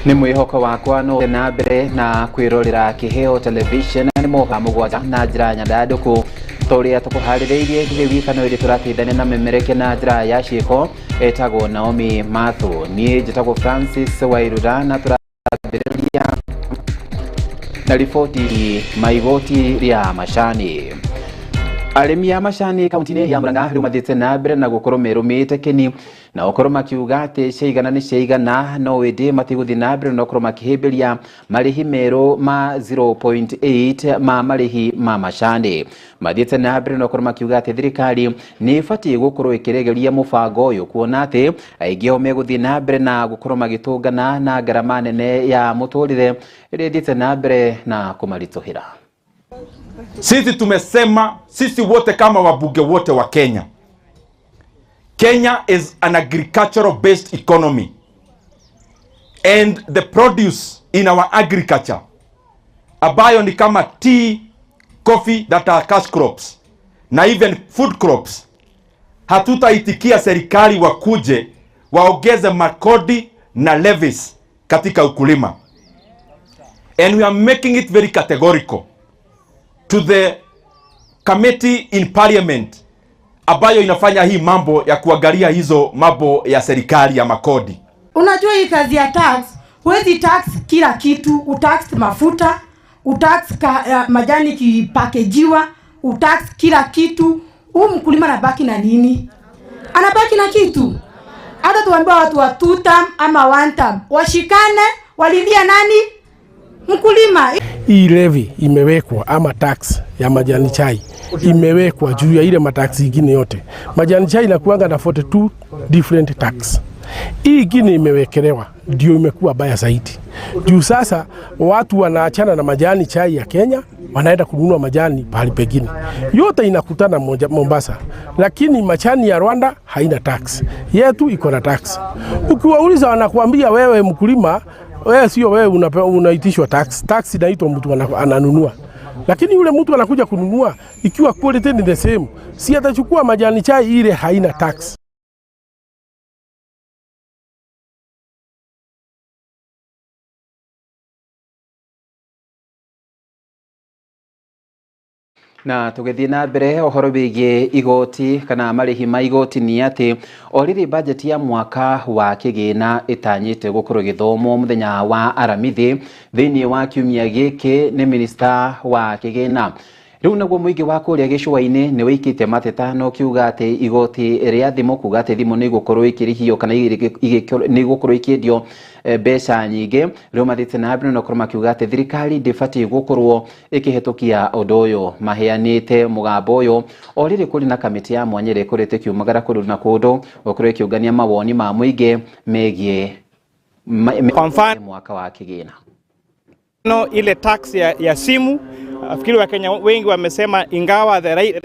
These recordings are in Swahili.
Ni mwihoko wakwa no na mbere na kwirorera Kiheo television ni moha mugwanja na njira nyandaduku toria tukuhaririirie githikano iri turateithania na memereke na njira ya ciiko etagwo Naomi Mathu ni njitagwo Francis Wairura na turambiriria na ripoti maigoti ria Machani. Arimi ya Machani kaunti ya Murang'a riu mathite na mbere na gukorwo merumite kini na ukorwo makiuga ati ciigana ni ciigana no windi matiguthi na mbere na ukorwo makihimbiria marihi meru ma 0.8 ma marihi ma Machani. Mathite na mbere na ukorwo makiuga ati thirikari ni ifati gukorwo ikiregeria mubango uyu kuona ati aingi o meguthi na mbere na gukorwo magitungana na garama nene ya muturire iri thite na mbere na kumarituhira. Sisi tumesema sisi wote kama wabunge wote wa Kenya. Kenya is an agricultural based economy. And the produce in our agriculture ambayo ni kama tea, coffee that are cash crops na even food crops. Hatutaitikia serikali wakuje waongeze makodi na levies katika ukulima. And we are making it very categorical to the committee in parliament ambayo inafanya hii mambo ya kuangalia hizo mambo ya serikali ya makodi. Unajua hii kazi ya tax, huwezi tax kila kitu, utax mafuta, utax majani kipakejiwa, utax kila kitu. Mkulima anabaki na nini? Anabaki na kitu. Hata tuambia watu wa 2 term ama 1 term washikane walilia nani? Mkulima. Hii levy imewekwa ama tax ya majani chai imewekwa juu ya ile mataksi nyingine yote. Majani chai inakuanga na 42 different tax. Hii nyingine imewekelewa ndio imekuwa baya zaidi. Juu sasa watu wanaachana na majani chai ya Kenya, wanaenda kununua majani pahali pengine. Yote inakutana Mombasa. Lakini majani ya Rwanda haina tax. Yetu iko na tax. Ukiwauliza wanakuambia wewe mkulima, wewe sio wewe unaitishwa tax. Tax inaitwa mtu ananunua. Lakini yule mtu anakuja kununua ikiwa quality ni the same, si atachukua majani chai ile haina tax. Na tugithii na mbere ohoro bigie igoti kana marihi ma igoti ni ati oriri budget ya mwaka wa kigina itanyite gukorwo githomo muthenya wa aramithi thiini wa kiumia giki ni minister wa kigina. Riu naguo muingi wa kuria gicua-ini ni wikite mateta no kiuga ati igoti ria thimo kuga ati thimo ni gukorwo ikirihio kana ni gukorwo ikiendio mbeca nyingi. Riu mathite na mbere no korwo makiuga ati thirikari ndibati gukorwo ikihitukia undu uyu. Maheanite mugambo uyu oriri kuri na kamiti ya mwanya iri kurite kiumagara kundu na kundu gukorwo ikiungania mawoni ma muingi megie mwaka wa kigina. No, ile tax ya simu, afikiri Wakenya wengi wamesema ingawa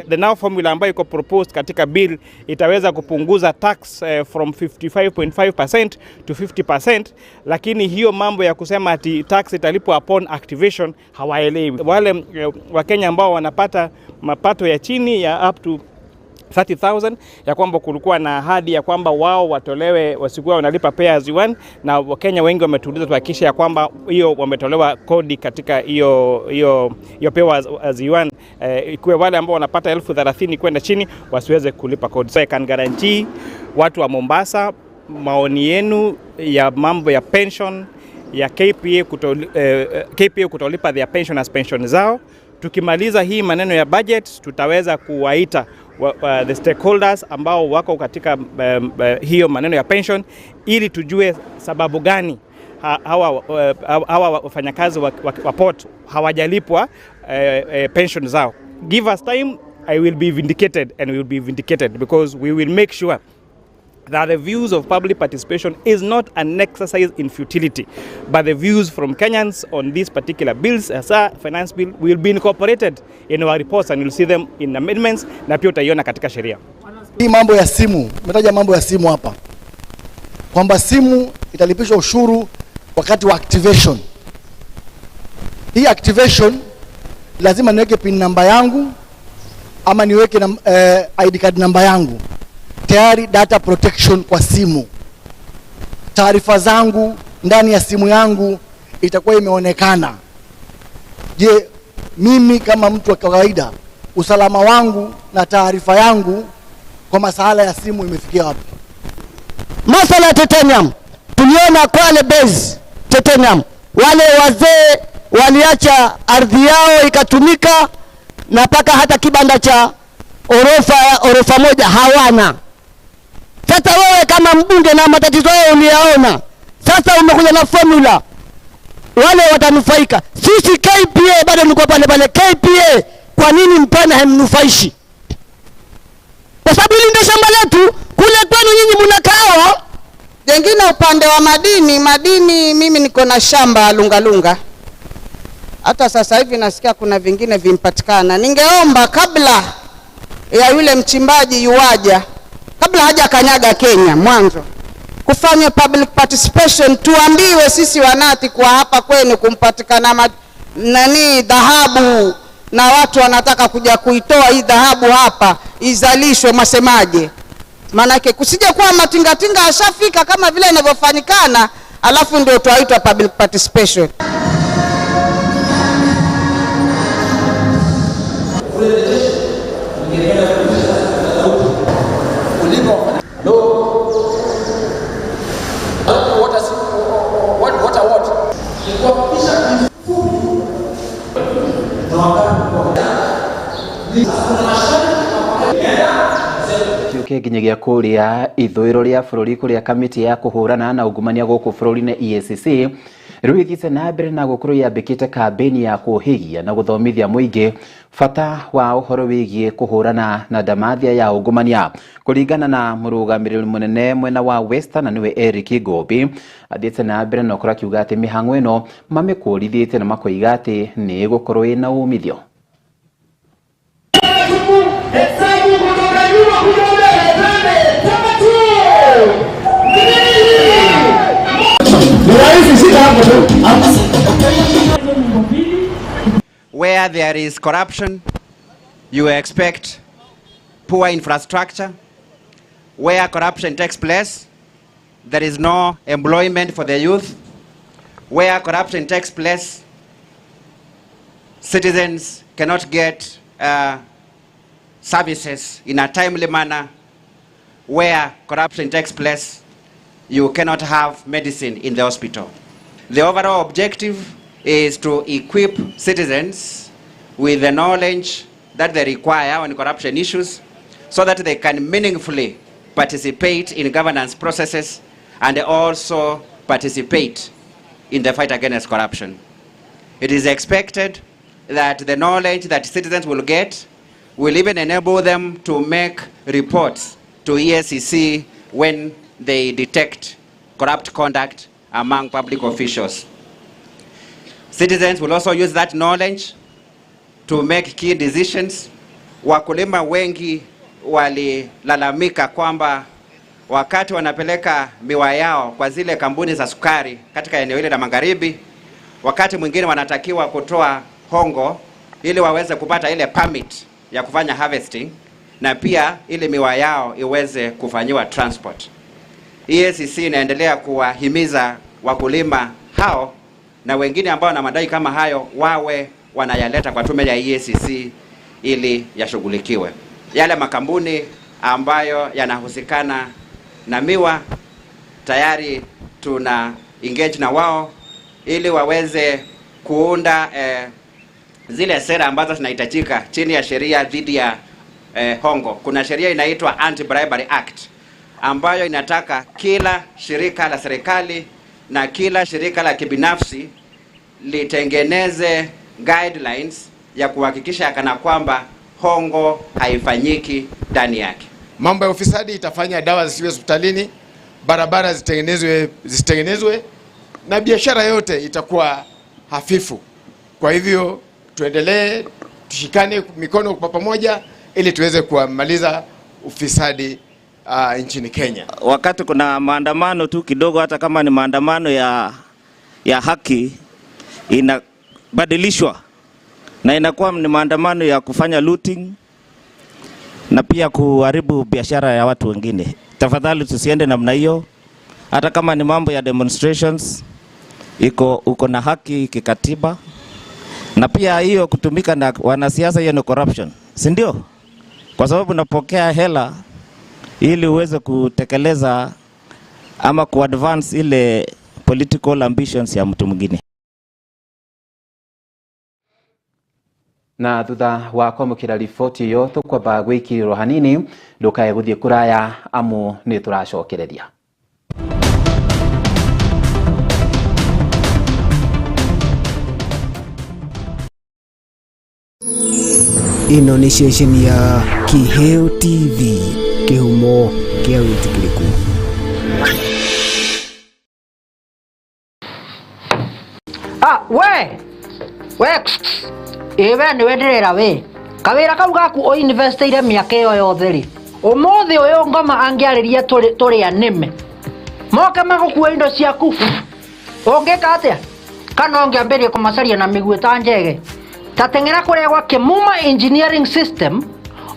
the now formula ambayo iko proposed katika bill itaweza kupunguza tax from 55.5% to 50%, lakini hiyo mambo ya kusema ati tax italipwa upon activation hawaelewi. Wale Wakenya ambao wanapata mapato ya chini ya up to 30,000 ya kwamba kulikuwa na ahadi ya kwamba wao watolewe wasikuwa wanalipa pay as you earn, na Wakenya wengi wametuuliza tuhakikishe ya kwamba hiyo wametolewa kodi katika hiyo pay as you earn, ikiwa wale ambao wanapata 30,000 kwenda chini wasiweze kulipa kodi. So I can guarantee watu wa Mombasa, maoni yenu ya mambo ya pension ya KPA kutolipa their pension as pension zao. Tukimaliza hii maneno ya budget tutaweza kuwaita the stakeholders ambao wako katika hiyo maneno ya pension ili tujue sababu gani hawa wafanyakazi wa port hawajalipwa pension zao. Give us time, I will be vindicated and we will be vindicated because we will make sure that the views of public participation is not an exercise in futility, but the views from Kenyans on these particular bills, as a finance bill, will be incorporated in our reports and you'll see them in amendments na pia utaiona katika sheria. Hii mambo ya simu, umetaja mambo ya simu hapa, kwamba simu italipishwa ushuru wakati wa activation. Hii activation lazima niweke pin namba yangu ama niweke ID card namba yangu. Tayari data protection kwa simu, taarifa zangu ndani ya simu yangu itakuwa imeonekana. Je, mimi kama mtu wa kawaida usalama wangu na taarifa yangu kwa masuala ya simu imefikia wapi? Masala ya titanium, tuliona Kwale base titanium, wale wazee waliacha ardhi yao ikatumika na paka hata kibanda cha orofa moja hawana. Sasa wewe kama mbunge na matatizo yao uliyaona, sasa umekuja na formula, wale watanufaika. Sisi KPA bado niko pale pale. KPA kwa nini mpana hamnufaishi? Kwa sababu hili ndio shamba letu, kule kwenu nyinyi mnakaa. Jengine upande wa madini mimi niko na shamba Lungalunga. Hata sasa hivi nasikia kuna vingine vimpatikana. Ningeomba kabla ya yule mchimbaji yuaja, kabla haja kanyaga Kenya mwanzo, kufanya public participation, tuambiwe sisi wanati kwa hapa kwenu kumpatikana dhahabu, na watu wanataka kuja kuitoa hii dhahabu hapa izalishwe, masemaje? Manake kusije kuwa matingatinga ashafika kama vile inavyofanyikana, alafu ndio tuaitwa public participation. Kinyigia kuria ithwiro ria bururi kuria kamiti ya kuhurana na ungumania guku bururi-ini EACC ruithite na mbere na gukuru yambikite kambeni ya kuhigia na guthomithia muingi fata wa uhoro wigie kuhurana na ndamathia ya ungumania. Kuringana na murugamiriri munene mwena wa Western na niwe Eric Gobi, athiite na mbere na ukora kiuga ati mihango ino mamikuorithite na makoiga ati ni gukorwo ina umithio. Where there is corruption, you expect poor infrastructure. Where corruption takes place, there is no employment for the youth. Where corruption takes place, citizens cannot get services in a timely manner. Where corruption takes place, you cannot have medicine in the hospital. The overall objective is to equip citizens with the knowledge that they require on corruption issues so that they can meaningfully participate in governance processes and also participate in the fight against corruption. It is expected that the knowledge that citizens will get will even enable them to make reports to EACC when they detect corrupt conduct among public officials. Citizens will also use that knowledge to make key decisions. Wakulima wengi walilalamika kwamba wakati wanapeleka miwa yao kwa zile kampuni za sukari katika eneo hili la magharibi, wakati mwingine wanatakiwa kutoa hongo ili waweze kupata ile permit ya kufanya harvesting na pia ili miwa yao iweze kufanyiwa transport. EACC inaendelea kuwahimiza wakulima hao na wengine ambao na madai kama hayo wawe wanayaleta kwa tume ya EACC ili yashughulikiwe. Yale makampuni ambayo yanahusikana na miwa tayari tuna engage na wao ili waweze kuunda zile sera ambazo zinahitajika chini ya sheria dhidi ya hongo. Kuna sheria inaitwa Anti-Bribery Act ambayo inataka kila shirika la serikali na kila shirika la kibinafsi litengeneze guidelines ya kuhakikisha kana kwamba hongo haifanyiki ndani yake. Mambo ya ufisadi itafanya dawa zisiwe hospitalini, barabara zitengenezwe na biashara yote itakuwa hafifu. Kwa hivyo tuendelee, tushikane mikono kwa pamoja ili tuweze kumaliza ufisadi nchini Kenya. Wakati kuna maandamano tu kidogo, hata kama ni maandamano ya haki, inabadilishwa na inakuwa ni maandamano ya kufanya looting na pia kuharibu biashara ya watu wengine. Tafadhali tusiende namna hiyo. Hata kama ni mambo ya demonstrations, uko na haki kikatiba, na pia hiyo kutumika na wanasiasa, hiyo ni corruption, si ndio? Kwa sababu unapokea hela ili uweze kutekeleza ama kuadvance ile political ambitions ya mtu mwingine. Na thutha wa kwamukira riboti iyo tukwamba gwikirwo hanini ndukae guthie kuraya amu ni turacokereria. Ino ni ceceni ya Kiheo TV, kihumo kia witikiriku. Ewe ni wenderera we kawira kau gaku o investire miaka iyo yothe ri umuthi uyu ngoma angiariria turi anime moke magukuwa indo ciaku ungika atia kana ungiambirie kumacaria na miguu ta njege tatengera kuria gwa Kimuma Engineering System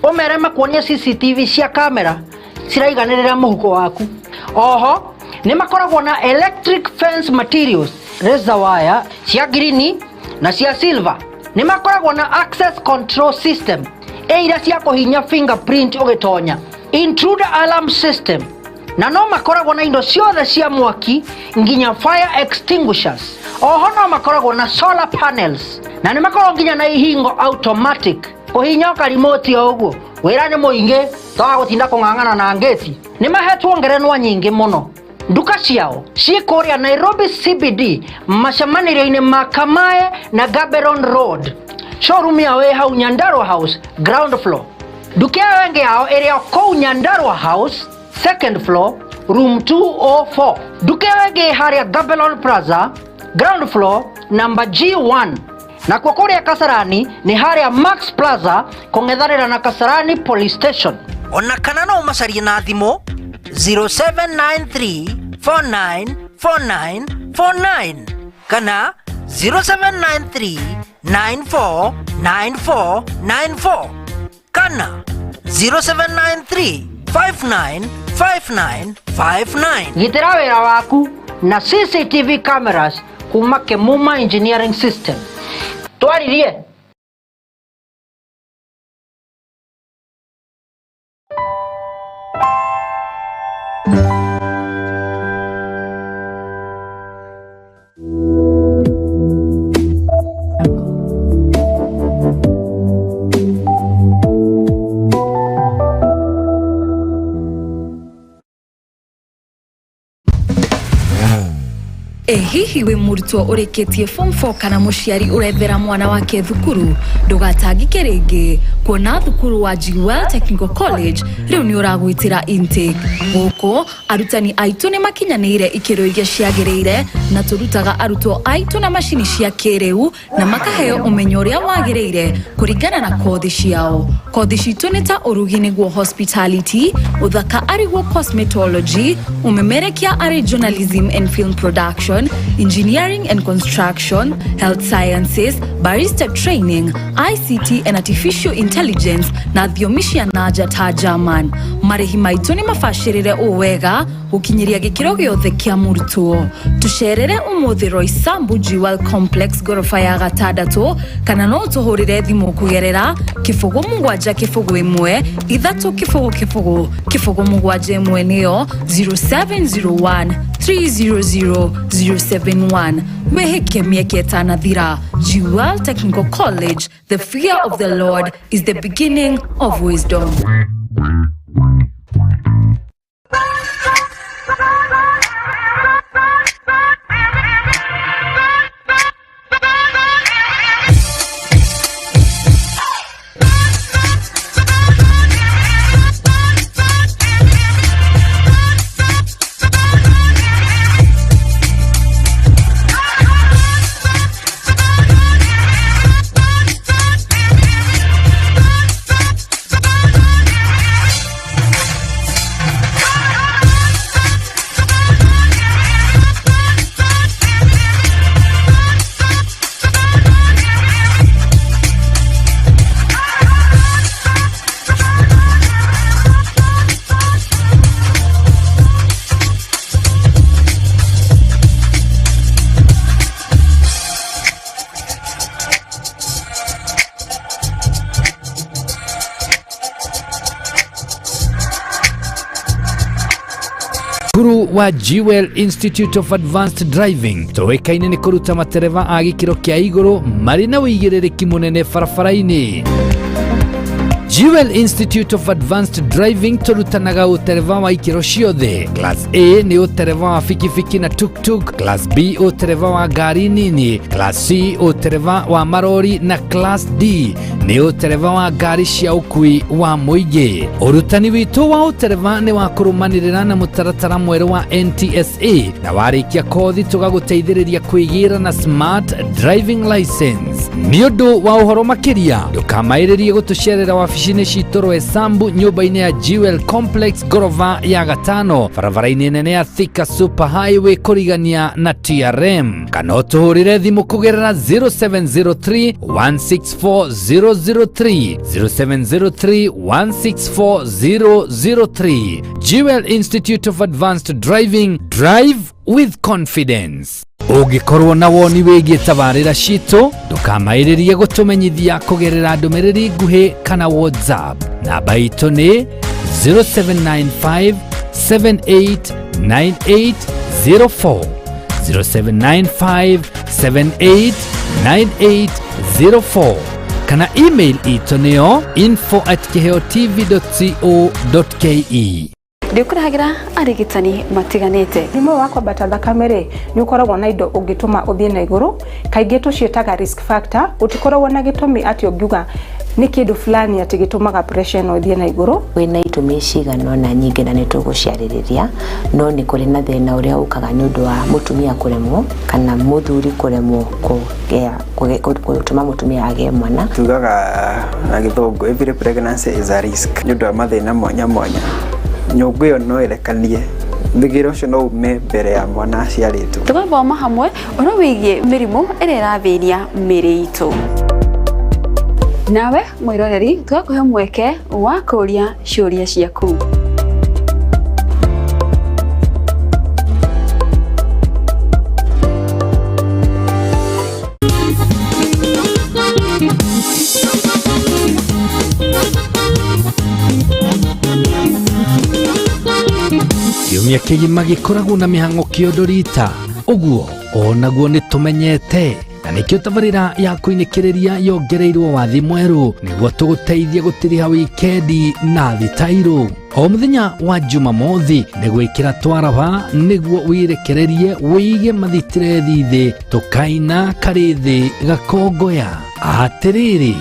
umere makuonia CCTV cia kamera ciraiganirira muhuko waku. Oho ni makoragwo na electric fence materials, razor wire cia green na cia silver. Ni makoragwo na access control system eira cia kuhinya fingerprint ugitonya, intruder alarm system, na no makoragwo na indo ciothe cia mwaki nginya fire extinguishers. Oho no makoragwo na solar panels, na ni makoragwo nginya na ihingo automatic kuhinya ka remote oguo wira ni muingi tawa gutinda kung'ang'ana na ngeti. Ni mahetwo ngerenwa nyingi muno. Nduka ciao cikuria Nairobi CBD macamanĩrio-inĩ ma Kamae na Gaborone Road. Showroom yao ĩ hau Nyandarua House ground floor. Nduka yao ĩngĩ yao ĩrĩ kũu Nyandarua House second floor room 204. Nduka yao ĩngĩ harĩa Gaborone Plaza ground floor number G1. Na kwa kũrĩa Kasarani nĩ harĩa Max Plaza kũng'ethanĩra na Kasarani Police Station. Ona kana no macarie na thimũ 0793494949 kana 0793949494 kana 0793595959. Gitĩra wĩra waku na CCTV cameras kuma Kimuma Engineering System. Twaririe hihi we murutwo ureketie form 4 kana muciari urethera mwana wake thukuru ndugatangike ringi kuona thukuru wa Jewel Technical College riu ni uragwitira intake guko arutani aitu ni makinyanire ikiro iria ciagirire na turutaga arutwo aitu na mashini cia kireu na makaheo umenyo uria wagirire kuringana na kothi ciao. Kothi citu ni ta urugi niguo hospitality, uthaka ariguo cosmetology, umemerekia ari journalism and film production, engineering and construction, health sciences, barista training, ICT and artificial intelligence na thiomishia naja ta German. Marihi maitu ni mafashirire uwega ukinyiria gikiro giothe kia murutwo. Tusherere umuthi Roysambu Jewel Complex gorofa ya gatandatu kana no tuhurire thimu kugerera kifugo mugwanja kifugo imwe ithatu kifugo mugwanja imwe niyo 0701 300 071. Weheke mieke tanathira. Jewel Technical College, the fear of the Lord is the beginning of wisdom. thukuru wa Jewel Institute of Advanced Driving tũĩkaine nĩ kũruta matereva a gĩkĩro kĩa igũrũ marĩ na wĩigĩrĩrĩki mũnene barabara-inĩ. Jewel Institute of Advanced Driving tũrutanaga ũtereva wa ikĩro ciothe. Class A nĩ ũtereva wa fikifiki na tuk-tuk, Class B ũtereva wa ngari nini, Class C ũtereva wa marori na Class D nĩ ũtereva wa ngari cia ũkui wa mũingĩ. Ũrutani witũ wa ũtereva nĩ wa kũrũmanĩrĩra na mũtaratara mwerũ wa NTSA na warĩkia kothi tũgagũteithĩrĩria kwĩgĩra na Smart Driving License. Nĩ ũndũ wa ũhoro makĩria ndũkamaĩrĩrie gũtũcerera wabici citũ Roysambu nyũmba-inĩ ya Jewel Complex gorofa ya gatano barabara-inĩ nene ya Thika Super Highway kũrigania na TRM, kana ũtũhũrĩre thimũ kũgerera 0703 164003 0703 164003. Jewel Institute of Advanced Driving, drive with confidence. Ũngĩkorwo na woni wĩgiĩ tabarĩra citũ ndũkamaĩrĩrie gũtũmenyithia kũgerera ndũmĩrĩri nguhĩ kana WhatsApp. Namba itũ nĩ 0795 789804 0795 789804 kana email itũ nĩyo info@keheotv.co.ke. Ndikuragira arigitani matiganite. Thimo wa kwambata thakame ri ni ukoragwo na indo ungituma uthie na iguru, kaingĩ tucietaga risk factor, utikoragwo na gitumi ati ungiuga ni kindu fulani ati gitumaga pressure no uthie na iguru. Wina itumi cigana na nyingi na nituguciaririria, no ni kuri na thina uria ukaga ni undu wa mutumia kuremwo kana muthuri kuremwo gutuma mutumia age mwana. Tugaga na githongo, every pregnancy is a risk. Ni undu wa mathina mwanya mwanya. Nyũngũ ĩyo no ĩrekanie thigĩro ũcio no ume mbere ya mwana aciarĩtwo. Tũgathoma hamwe ũhoro wĩgiĩ mĩrimũ ĩrĩa ĩrathĩnia mĩĩrĩ itũ. Nawe mwĩroreri tũgakũhe mweke wa kũũria ciũria ciaku. Kiumia kĩgima gĩkoragwo na mĩhang'o kĩondo rita, ũguo onaguo nĩ tũmenyete, na nĩkĩo tabarĩra ya kũinĩkĩrĩria yongereirwo wathi mwerũ nĩguo tũgũteithie gũtiriha wikendi na thitairũ. O mũthenya wa Jumamothi nĩ gwĩkĩra twaraba nĩguo wirekererie wĩige mathitirethi thĩ, tũkaina karĩ thĩ gakongoya. Atĩrĩrĩ,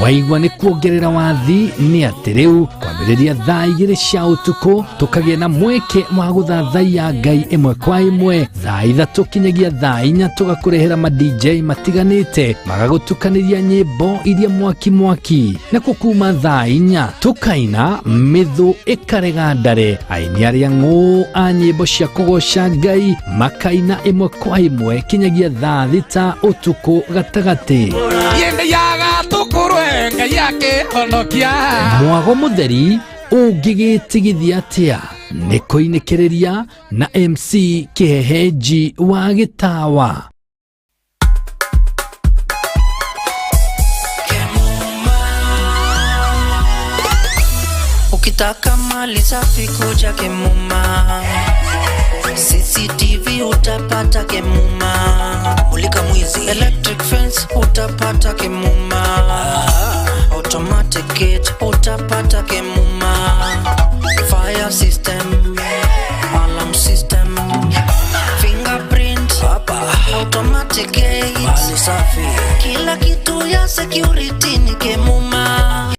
waigua nĩ kuongerera wathi nĩ atĩ rĩu kwambĩrĩria thaa 2 cia ũtukũ tũkagĩa na mweke wa gũthathaiya Ngai ĩmwe kwa ĩmwe, thaa 3 kinyagia thaa 4 tũgakũrehera ma DJ matiganĩte magagũtukanĩria nyĩmbo iria mwaki na kuma thaa 4 tũkaina mĩthũ ĩkarega ndare, aini arĩa ng'ũ a nyĩmbo cia kũgoca Ngai makaina ĩmwe kwa ĩmwe kinyagia thaa 6 ũtukũ gatagatĩ. Mwago mũtheri ũngĩgĩtigithia atĩa nĩ kũinĩkĩrĩria na MC Kĩhehenji wa Gĩtawa. Ukitaka mali safi kuja Kemuma, CCTV utapata Kemuma, mulika mwizi electric fence utapata Kemuma, automatic gate utapata Kemuma, fire system, alarm system, fingerprint, automatic gate, mali safi, kila kitu ya security ni Kemuma.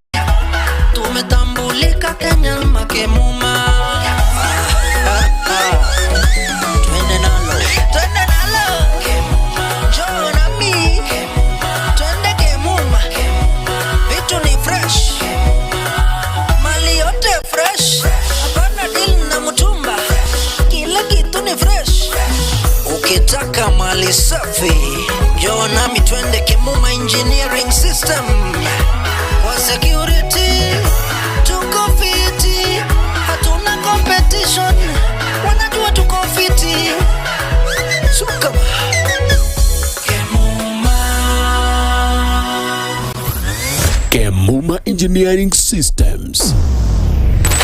Tumetambulika Kenya Kemuma. Twende nalo Kemuma, njoo na mimi twende Kemuma. Vitu ni fresh, mali yote fresh, hapana deal na mtumba, kila kitu ni fresh. Ukitaka mali safi njoo na mimi twende Kemuma Engineering System. Kwa security tuko fiti, hatuna competition, wanajua tuko fiti. Suka Kemuma Engineering Systems.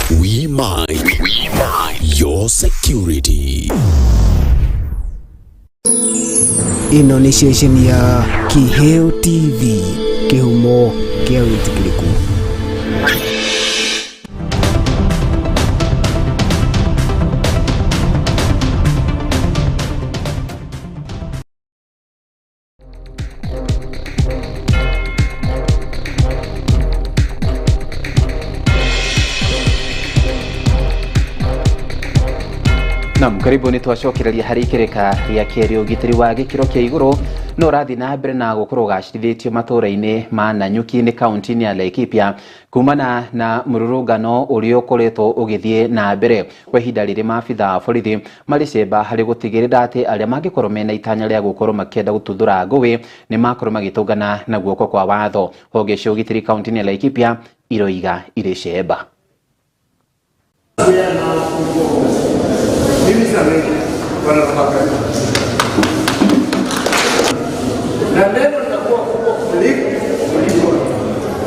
We mind your security. Ino ni station ya Kiheo TV, kihumo kia witikiriku. Nam, karibu ni twacokereria hari kireka ria keri ugitiri wa gikiro kia iguru no rathi na mbere na gukorwo gacirithitio matura-ini ma Nanyuki ni kaunti-ini ya Laikipia kumana na mururungano uria ukoretwo ugithie na mbere kwa ihinda riri maabitha a borithi mari cemba hari gutigirira ati aria mangikorwo mena itanya ria gukorwo makienda gututhura ngũĩ ni makorwo magitungana na guoko kwa watho. Honge cia ugitiri kaunti-ini ya Laikipia iroiga iri cemba. Mimi sina mengi wanataka. Na neno linakuwa kubwa kuliko.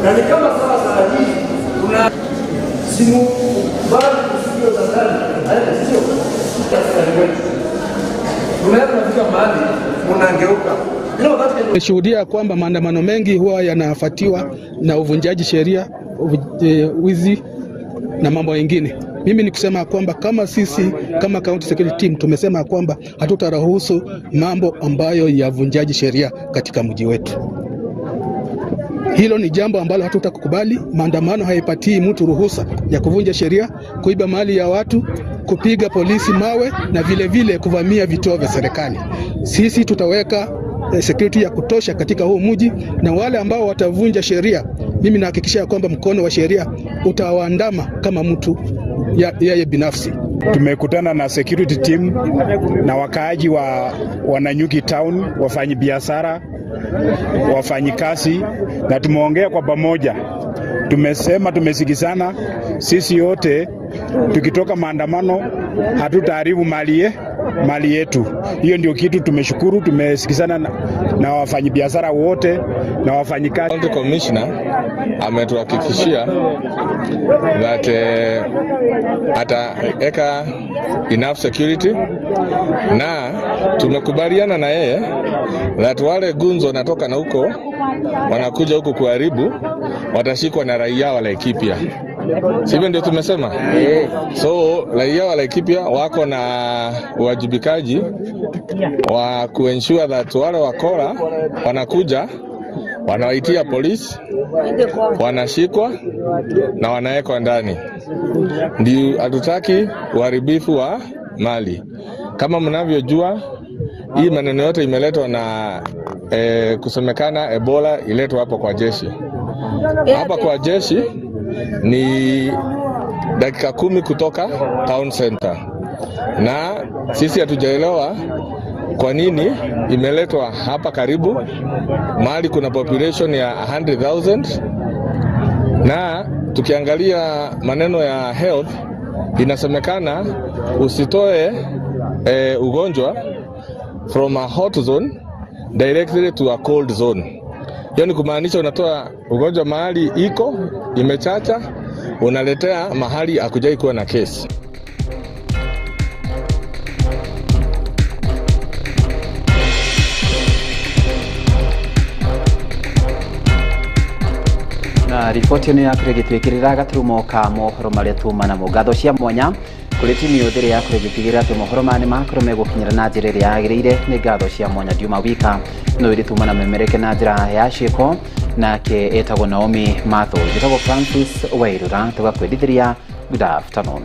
Na ni kama sasa hii kuna simu bado kusio za ndani. Hata sio. Tunaweza mahali unangeuka. Tumeshuhudia kwamba maandamano mengi huwa yanafuatiwa na uvunjaji sheria, wizi na mambo mengine. Mimi ni kusema kwamba kama sisi kama county security team tumesema kwamba hatutaruhusu mambo ambayo yavunjaji sheria katika mji wetu. Hilo ni jambo ambalo hatutakubali. Maandamano haipatii mtu ruhusa ya kuvunja sheria, kuiba mali ya watu, kupiga polisi mawe na vile vile kuvamia vituo vya serikali. Sisi tutaweka security ya kutosha katika huu mji, na wale ambao watavunja sheria, mimi nahakikisha kwamba mkono wa sheria utawaandama kama mtu yeye binafsi. Tumekutana na security team na wakaaji wa Nanyuki town, wafanyi biashara, wafanyikazi, na tumeongea kwa pamoja. Tumesema tumesikizana sisi yote tukitoka maandamano hatutaharibu mali yetu. Hiyo ndio kitu tumeshukuru. Tumesikizana na wafanyabiashara wote na wafanyikazi. County Commissioner ametuhakikishia that ataweka enough security, na tumekubaliana na yeye that wale gunzo wanatoka na huko wanakuja huko kuharibu watashikwa na raia wa Laikipia. Sivyo ndio tumesema? So raia wa Laikipia wako na uwajibikaji wa kuensure that wale wakora wanakuja, wanawaitia polisi, wanashikwa na wanawekwa ndani. Ndio hatutaki uharibifu wa mali. Kama mnavyojua, hii maneno yote imeletwa na kusemekana Ebola iletwa hapo kwa jeshi. Hapa kwa jeshi ni dakika 10 kutoka town center, na sisi hatujaelewa kwa nini imeletwa hapa karibu mahali kuna population ya 100,000. Na tukiangalia maneno ya health, inasemekana usitoe ugonjwa from a hot zone directly to a cold zone. Hiyo ni kumaanisha unatoa ugonjwa mahali iko imechacha, unaletea mahali hakujai kuwa na kesi. Na ripoti ni ya kuregitwikirira gaturumo ka mohoro maria tumana mo gatho cia mwanya kuri timu yothe ya kuregitwikirira ati mohoro mane makorwo megukinyira na njira iria yagiriire ni gatho cia mwanya Juma Wika no iri tumana memereke na njira ya ciko nake etagwo Naomi Matho. Jitagwo Francis Wairura tugakwendithiria. Good afternoon.